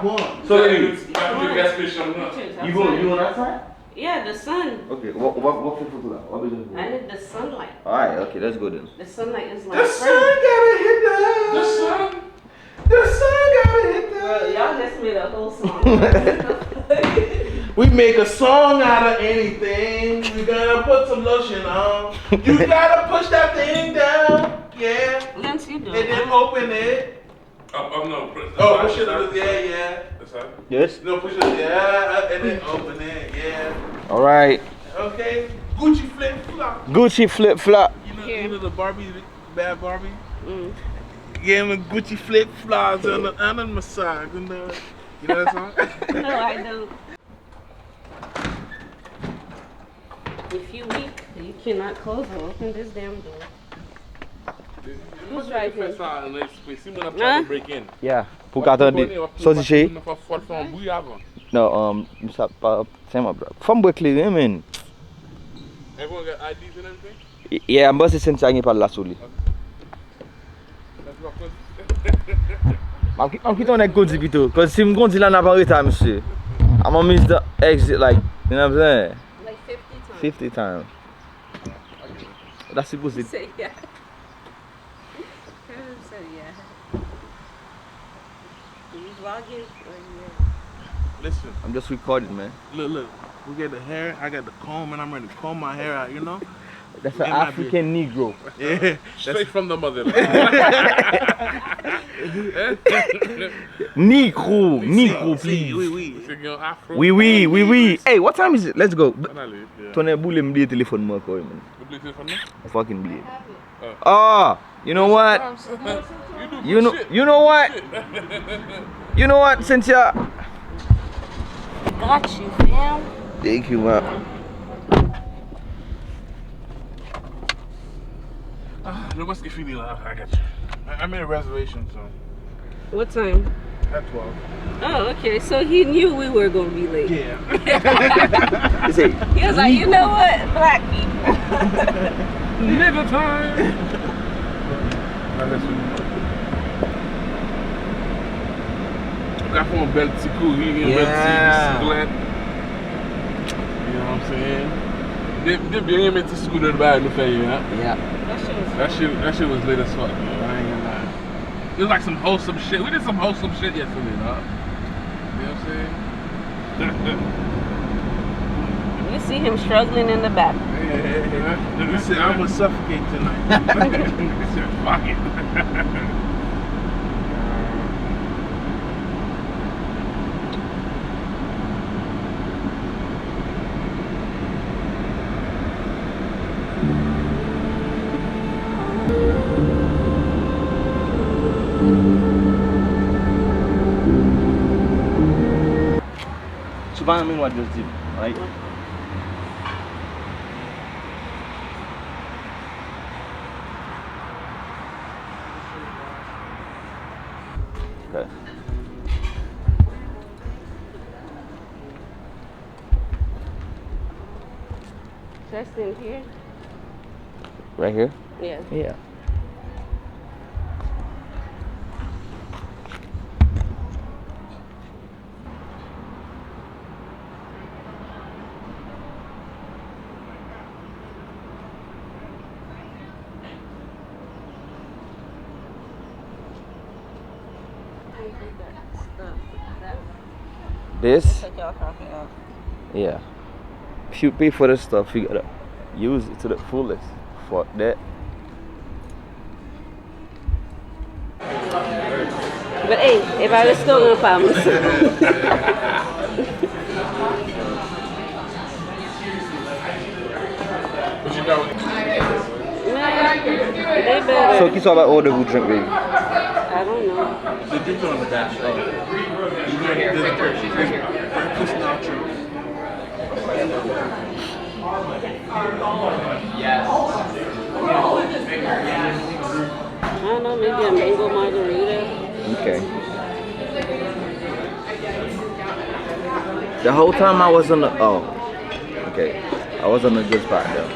popcorn. So you going outside? Yeah, the sun. Okay, what for that? What is it? I need the sunlight. Alright, okay, let's go then. The sunlight is like The sun gotta hit the sun gotta hit the. Bro, y'all just made a whole song. We make a song out of anything. We gonna put some lotion on. You gotta push that thing down. Yeah. Lance, you do And then open it. No. Push it up. Yeah. Yes? No, push it. Yeah. And then open it. Yeah. Alright. Okay. Gucci flip flop. Gucci flip flop. You know the Barbie, bad Barbie? Yeah, the Gucci flip flops and the massage. You know that song? No, I don't. If you weak, you cannot close or open this damn door. Who's right here? Yeah. Pour attendre. Sorti chez. Non, ça pas c'est moi bro. Femme boire clair man. Everyone got IDs and everything? Yeah, I'm boss sense agni par la soli. I'm keep on that goldie bito cuz si m'gondi là n'a pas retard monsieur. I'm gonna miss the exit like, you know what I'm saying? Like 50 times. 50 times. That's supposed to Say yeah. Say yeah. You vlogging? Listen. I'm just recording, man. Look. We get the hair, I got the comb, and I'm ready to comb my hair out, you know? That's an African Negro. Yeah. Straight from the mother. Negro, please. Oui. Hey, what time is it? Let's go. Tonne boule m'blier téléphone moi quoi, man. Fucking blier. Oh, you know what? You know what? You know what, Cynthia? Got you, fam. Thank you, man. Look, what's the feeling like? I got you. I made a reservation, so. What time? At 12. Oh, okay. So he knew we were going to be late. Yeah. He was like, you know what? Black people. Nigga time. Got from a belt to cool, he didn't belt to glad. You know what I'm saying? They bring him to school to buy the fair, yeah? Yeah. That shit was lit as fuck, man. I ain't gonna lie. It was like some wholesome shit. We did some wholesome shit yesterday, dog. You know what I'm saying? You see him struggling in the back. Yeah. He said, I'm gonna suffocate tonight. He said, fuck it. Tu vas amener moi de dire, right? Okay. Just in here? Right here? Yeah. Yeah. This? Take y'all coffee off. Yeah. If you pay for the stuff, you gotta use it to the fullest. Fuck that. But hey, if I was still gonna promise. What you know? They better. So, qui sont about order vous drink, baby? I don't know. The dip on the dash. Breakfast nachos. I don't know, maybe a mango margarita. Okay. The whole time I was on the okay. I was on a good spot though.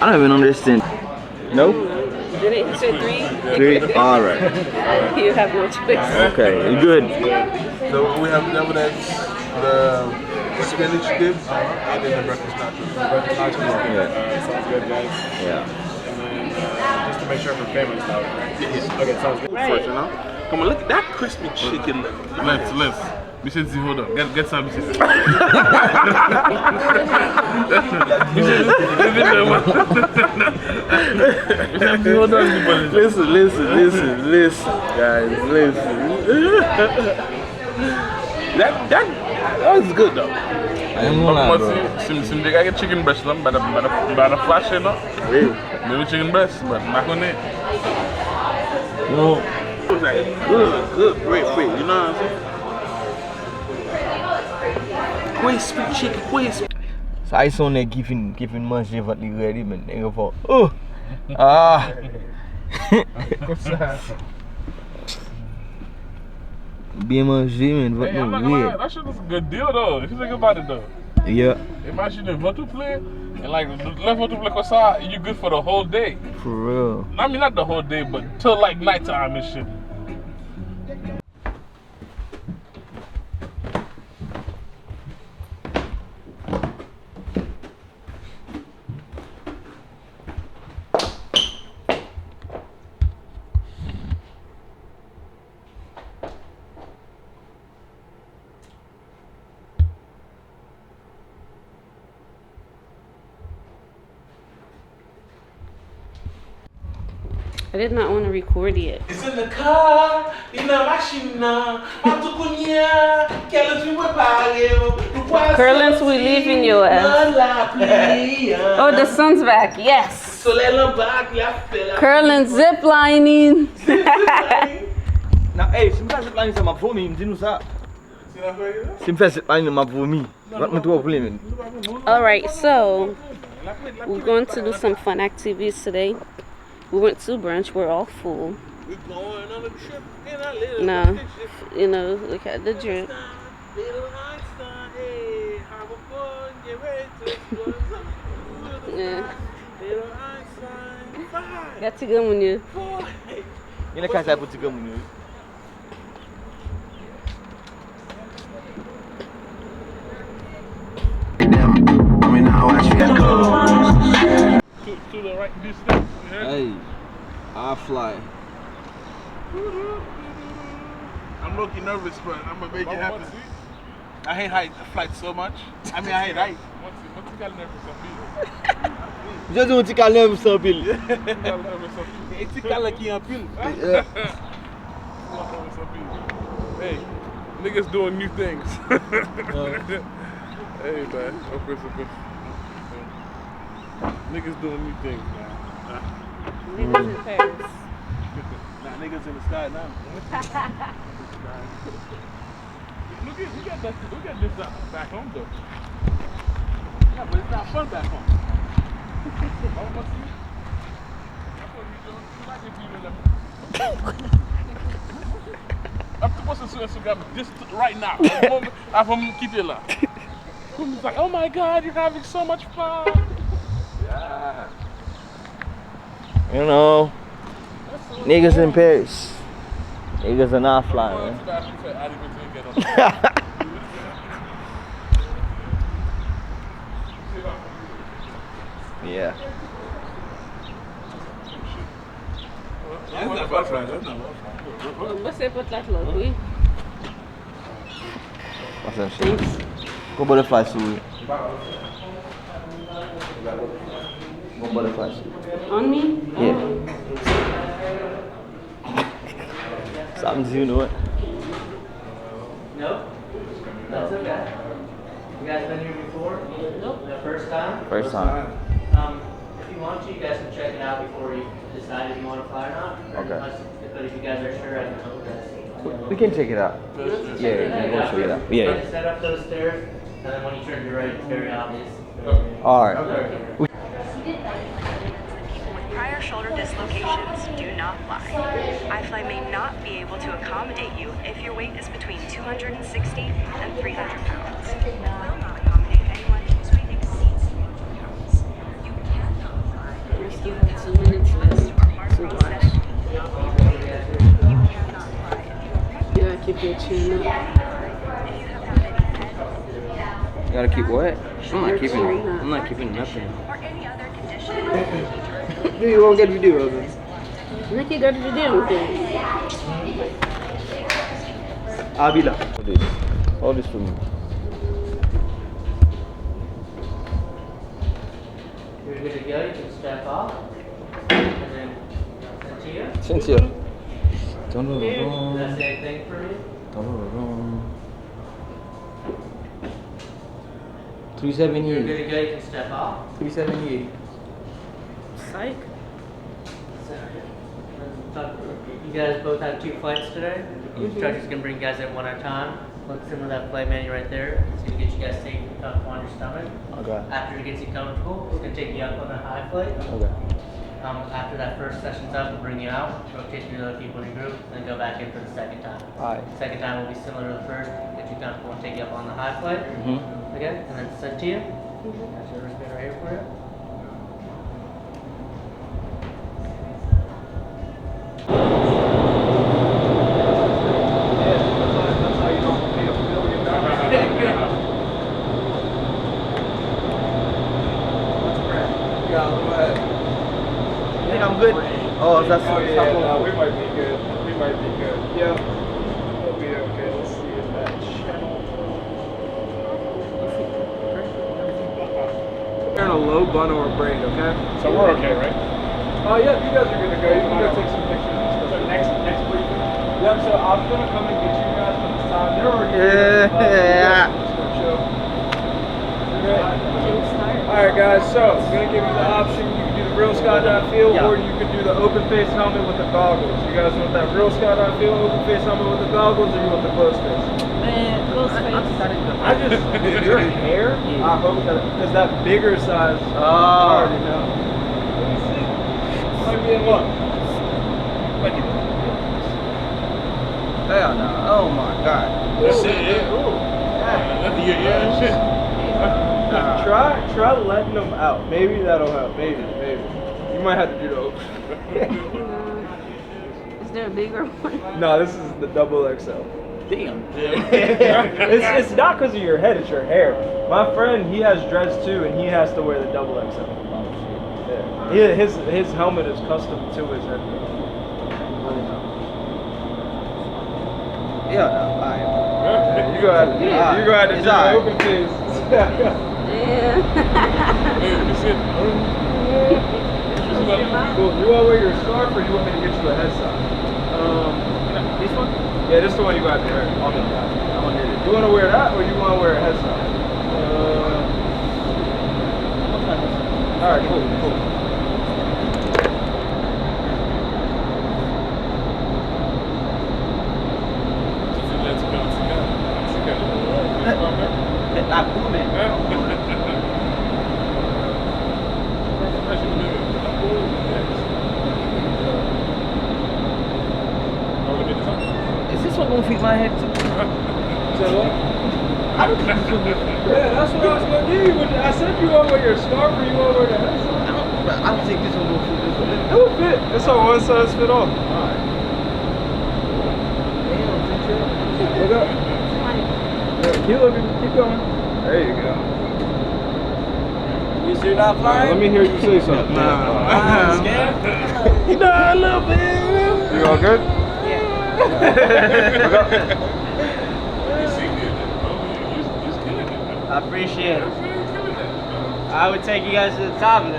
I don't even understand. No? Did he say 3? 3? Alright. You have no choice. Okay, you good? So we have the spinach dip and then the breakfast nachos. Yeah. Sounds good, guys. Yeah. And then just to make sure for family style, right? Okay, sounds good. Right. First, you know? Come on, look at that crispy chicken. Let's. Mishenzi, hold on. Get some. Mishenzi. Hold on. Listen, guys, listen. That was good though. I ain't gonna lie, bro. Sim, they got chicken breast, by the flash, you know? Maybe chicken breast, but not on it. You know, It was like good, great, you know what I'm saying? Crispy chicken, crispy. so I saw them giving manger what they ready, man. They go for, oh, ah. Bien manger, man, what Hey, I'm no not gonna lie, weird. that shit was a good deal though. If you think about it though. Yeah, Imagine votre play and like left votre play comme ça, you good for the whole day. for real. I mean not the whole day, but till like nighttime and shit. I did not want to record yet. It's in the car, in the machine, matukunya, keles we prepare. Curlins, we leaving your ass. Oh, the sun's back. Yes. So let them back, yeah, fella. Curlin ziplining. Now, hey, se me faz zipline sa map for me, me diz ça. Se me faz zipline map for me, what me do problem? All right, so we're going to do some fun activities today. We went to brunch. We're all full. We're going on a trip in a little No, vacation. you know, look at the drink. Little Einstein, hey, have a fun, get ready to explore something. Yeah. Little Einstein, 5, Got to go on you. 4. Ele quer sair pro tigamo, né? I mean, now I should go. To the right distance. Yeah. Hey, I fly. I'm low-key nervous, but I'm gonna make it happen. I hate height, flight so much. I mean, I hate height. What's the calendar for some Just want to call him some bill. It's a color key on pill. Hey, niggas doing new things. Hey man, of course. Niggas doing new things, man. Niggas in Paris. Nah, niggas in the sky now. We got this back home though. Yeah, but it's not fun back home. I'm supposed to Instagram this right now. I'm from Kitela. He's like, oh my god, you're having so much fun. Yeah. You know, niggas in Paris. Niggas are not flying, man. Yeah. That's not bad. That's not bad. Você put that logo, oui? What's that shit? Go butterfly suit. Go butterfly suit. On me? Yeah. Something you know it. Nope. That's okay. You guys been here before? Nope. The first time? First time. If you want to, you guys can check it out before you decide if you want to fly or not. Okay. But if you guys are sure, I can help you guys. We can check it out. Yeah, we'll check it out. Try Yeah. to set up those stairs, and then when you turn to your right, it's very obvious. Alright. People with prior shoulder dislocations do not fly. ifly may not be able to accommodate you if your weight is between 260 and 300 pounds. It will not accommodate anyone whose weight exceeds 300 pounds. You cannot fly. We still have 2 minutes left. Keep your chin up. You gotta keep what? I'm not keeping nothing. or any other condition. You won't get video of it. Ricky got the video thing. Abila. Hold this for me. You're good to go. You can step off. And then Cynthia. Cynthia. That's anything for you? 378. You're good to go. You can step off. 378. Psych. You guys both have 2 flights today. Instructor's gonna bring you guys in one at a time. Look similar to that flight menu right there. It's gonna get you guys safe and comfortable on your stomach. Okay. After it gets you comfortable, it's gonna take you up on a high flight. Okay. After that first session's up, we'll bring you out, rotate through the other people in your group, then go back in for the second time. Alright. Second time will be similar to the first, get you comfortable and take you up on the high flight. Again, and then send to you. That's your wristband right here for you. You think I'm good? Oh, that's Oh yeah, no, we might be good. We might be good. Yeah. We'll be okay. Let's see if that channel. We're in a low bun or a braid, okay? So we're okay, right? Oh yeah, you guys are good to go. You can go take some pictures and stuff. So next briefing. Yep, so I'm gonna come and get you guys when it's time. They're already Yeah. Alright guys, so I'm gonna give you the option. You can do the real skydive feel or you can do the open face helmet with the goggles. You guys want that real skydive feel, open face helmet with the goggles, or you want the closed face? Man, close face. I just, your hair, I hope that, because that bigger size, I already know. Let me see. Might be in luck. Hell no. Oh my god. That's it, yeah. Yeah, shit. Try letting them out. Maybe that'll help. Maybe. You might have to do the open. Is there a bigger one? No, this is the double XL. Damn. It's not because of your head, it's your hair. My friend, he has dreads too, and he has to wear the double XL. Yeah. His helmet is custom to his head. Yeah, no. Alright. You go ahead and do the open face. Yeah. Hey, that's it. Cool. You want to wear your scarf or you want me to get you a headset? This one? Yeah, this is the one you got to wear. I want to do it. You want to wear that or you want to wear a headset? Alright, cool. La pume. Is this one gonna fit my head too? Say what? Yeah, that's what I was gonna give you. But I said you want to wear your scarf or you want to wear the headset. I don't think this one gonna fit this one. It will fit. It's a one size fit all. Alright. Damn, Look up. Yeah, keep looking. Keep going. There you go. you sure not flying? Let me hear you say something. I'm scared. No, a little bit. You all good? Yeah. Look up. I appreciate it. I would take you guys to the top of it.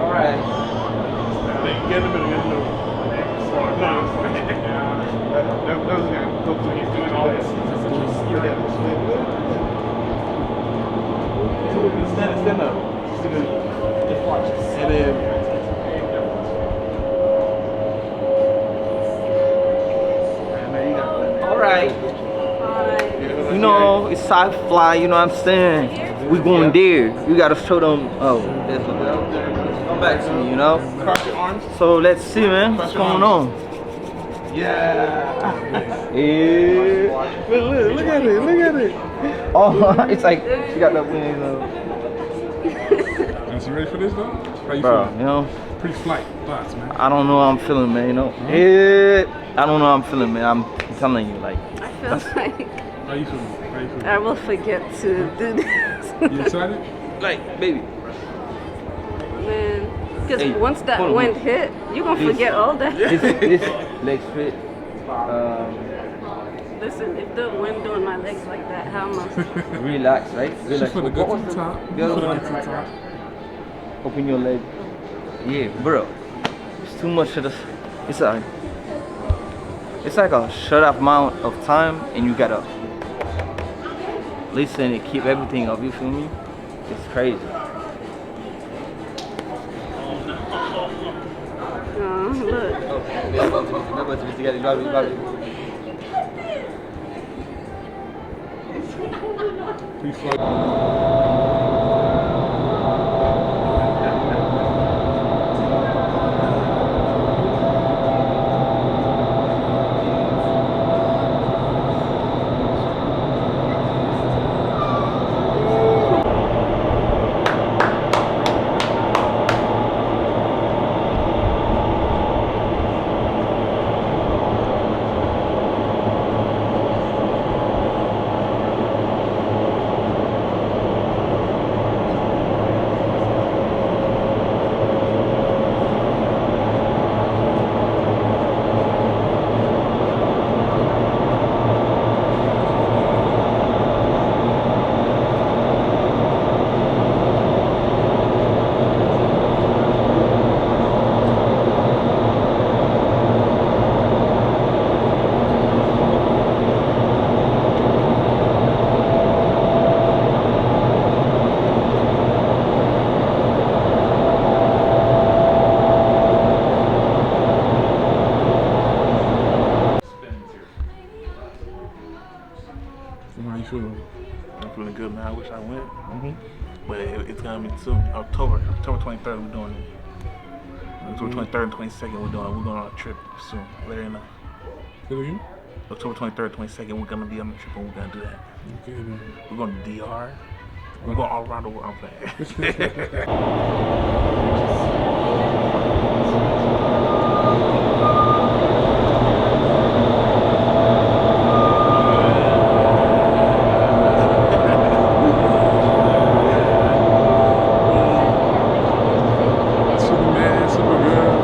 Alright. Get in the middle, get in the middle. That was good. Hopefully he's doing all this. Stand up. Just watch it. And then Alright. You know, it's sci-fi, you know what I'm saying? We going there. You gotta show them, oh, that's what come back to me, you know? cross your arms. So let's see, man, what's going on? Yeah. Yeah. Look at it. Oh, it's like, she got that wing, That's You ready for this though? How you Bro, feeling? you know, Pre-flight thoughts, man. I don't know how I'm feeling, man, you know. I don't know how I'm feeling, man. I'm telling you, like. I feel like How you feeling? How you feeling? I will forget to do this. You excited? Like, baby. Man, because Hey, once that hold on. wind hit, you're going to This- forget all that. This leg straight. Listen, if the wind doing my legs like that, how am I? Relax, right? Relax. For the good to the top. The other For the one. good to the top. Open your leg. Yeah, bro. It's too much of this. It's like a shut off amount of time, and you gotta listen and keep everything up. You feel me? It's crazy. Look. Pre-flight. How you feeling? I'm feeling good, man. I wish I went. But it's gonna be soon. October 23rd, we're doing it. October 23rd and 22nd, we're going on a trip soon. Later enough. Who are you? October 23rd, 22nd, we're gonna be on the trip and we're gonna do that. Okay, then. We're going to DR. We're going all around the world. I'm playing. Superman, Supergirl.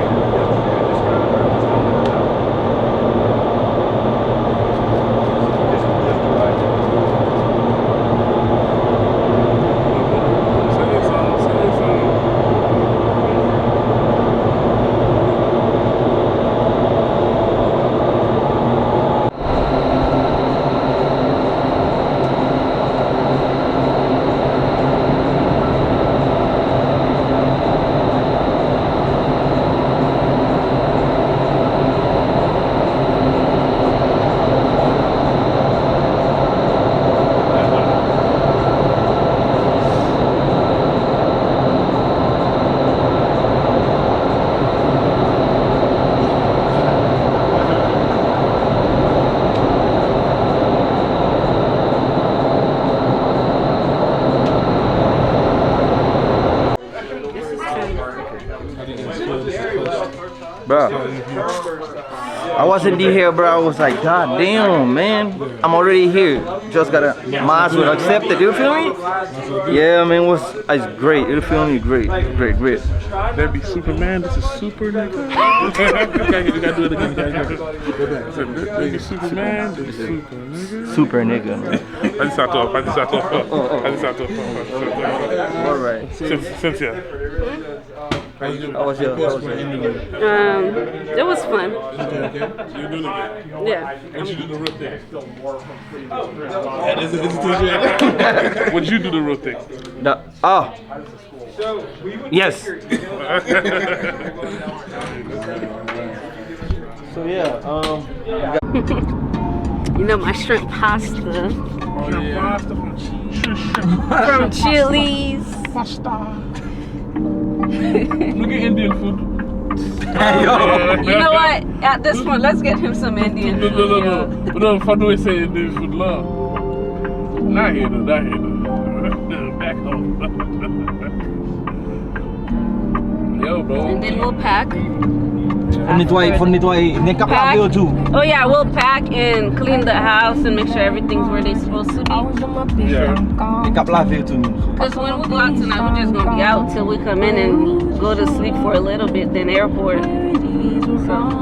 Bro, I wasn't here, bro. I was like, God damn, man. I'm already here. Just gotta, might as well accept it. You feel me? Yeah, man. It's great. You feel me? Great. That'd be Superman. This is super nigga. You gotta do it again. Go back. That'd be Superman. This is super nigga. Super nigga. I just have to. All right. Cynthia. How was your Indian? It was fun. You doing it? Yeah. What'd you do the real thing? What'd you do the real thing? Yes. So yeah, You know my shrimp pasta Oh yeah. from Chili's. Look at Indian food. You know what? At this point, let's get him some Indian food. No, if I do say Indian food, love. Not here though. Back home. Yo, bro. And then we'll pack. Pack. Oh yeah, we'll pack and clean the house and make sure everything's where they're supposed to be. Yeah. Because when we go out tonight, we're just gonna be out till we come in and go to sleep for a little bit, then airport. So